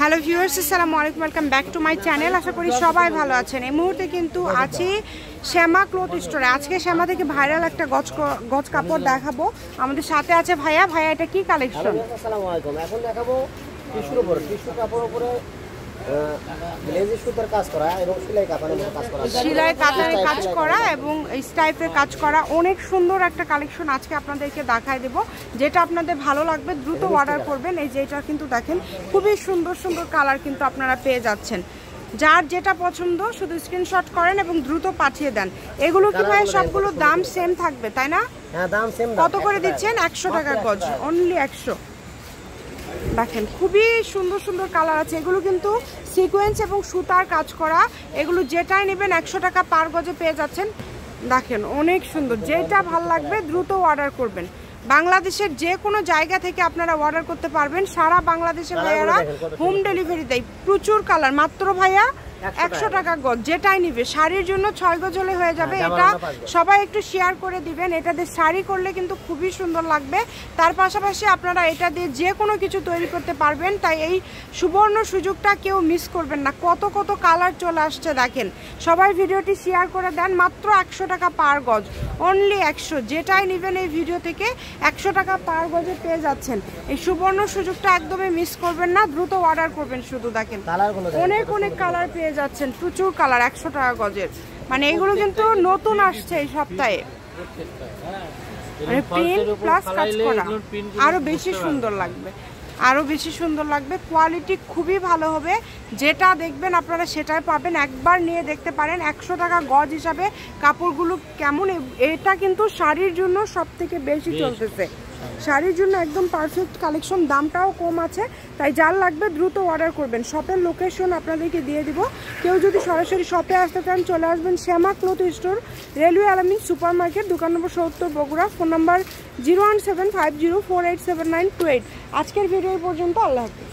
Hello viewers, আসসালামু আলাইকুম, welcome back to my channel. আশা করি সবাই ভালো আছেন। এই মুহূর্তে কিন্তু আছি শ্যামা ক্লথ স্টোরে। আজকে শ্যামা থেকে ভাইরাল একটা গজ কাপড় দেখাবো। আমাদের সাথে আছে ভাইয়া। ভাইয়া, এটা কি কালেকশন? আসসালামু আলাইকুম। এখন দেখাবো টিস্যুর উপর, টিস্যু কাপড়ের উপরে লেজি সুতার কাজ করা এবং সেলাই কাতানের কাজ করা, সেলাই কাতানের কাজ করা এবং এই টাইপের কাজ করা। অনেক সুন্দর একটা কালেকশন আজকে আপনাদেরকে দেখায় দেব। যেটা আপনাদের ভালো লাগবে দ্রুত অর্ডার করবেন। এই যে এটা কিন্তু দেখেন খুবই সুন্দর সুন্দর কালার কিন্তু আপনারা পেয়ে যাচ্ছেন। যার যেটা পছন্দ শুধু স্ক্রিনশট করেন এবং দ্রুত পাঠিয়ে দেন। এগুলো কি ভাই সবগুলো দাম সেম থাকবে, তাই না? হ্যাঁ, দাম সেম। কত করে দিচ্ছেন? 100 টাকা গজ, অনলি 100। দেখেন খুবই সুন্দর সুন্দর কালার আছে। এগুলো কিন্তু সিকোয়েন্স এবং সুতার কাজ করা। এগুলো যেটাই নেবেন 100 টাকা পার গজে পেয়ে যাচ্ছেন। দেখেন অনেক সুন্দর। যেটা ভালো লাগবে দ্রুত অর্ডার করবেন। বাংলাদেশের যে কোনো জায়গা থেকে আপনারা অর্ডার করতে পারবেন। সারা বাংলাদেশে ভাইয়ারা হোম ডেলিভারি দেয়। প্রচুর কালার, মাত্র ভাইয়া 100 টাকা গজ। যেটাই নিবে শাড়ির জন্য 6 গজ হলে হয়ে যাবে। এটা সবাই একটু শেয়ার করে দিবেন। এটা দিয়ে শাড়ি করলে কিন্তু খুবই সুন্দর লাগবে। তার পাশাপাশি আপনারা এটা দিয়ে যে কোনো কিছু তৈরি করতে পারবেন। তাই এই সুবর্ণ সুযোগটা কেউ মিস করবেন না। কত কত কালার চলে আসছে দেখেন। সবাই ভিডিওটি শেয়ার করে দেন। মাত্র 100 টাকা পার গজ, অনলি 100। যেটাই নেবেন এই ভিডিও থেকে 100 টাকা পার গজে পেয়ে যাচ্ছেন। এই সুবর্ণ সুযোগটা একদমই মিস করবেন না। দ্রুত অর্ডার করবেন। শুধু দেখেন অনেক অনেক কালার পেয়ে যাচ্ছেন, প্রচুর কালার 100 টাকা গজের। মানে এগুলো কিন্তু নতুন আসছে এই সপ্তাহে। মানে প্রিন্ট প্লাস কাজ করা আরো বেশি সুন্দর লাগবে, আরো বেশি সুন্দর লাগবে। কোয়ালিটি খুবই ভালো হবে। যেটা দেখবেন আপনারা সেটাই পাবেন। একবার নিয়ে দেখতে পারেন 100 টাকা গজ হিসাবে কাপড়গুলো কেমন। এটা কিন্তু শাড়ির জন্য সব থেকে বেশি চলতেছে। শাড়ির জন্য একদম পারফেক্ট কালেকশন। দামটাও কম আছে। তাই যার লাগবে দ্রুত অর্ডার করবেন। শপের লোকেশন আপনাদেরকে দিয়ে দিব। কেউ যদি সরাসরি শপে আসতে চান চলে আসবেন শ্যামা ক্লথ স্টোর, রেলওয়ে আলামিন সুপার মার্কেট, দোকান নম্বর 70, বগুড়া। Phone number 01750487928। আজকের ভিডিও পর্যন্ত। আল্লাহ হাফেজ।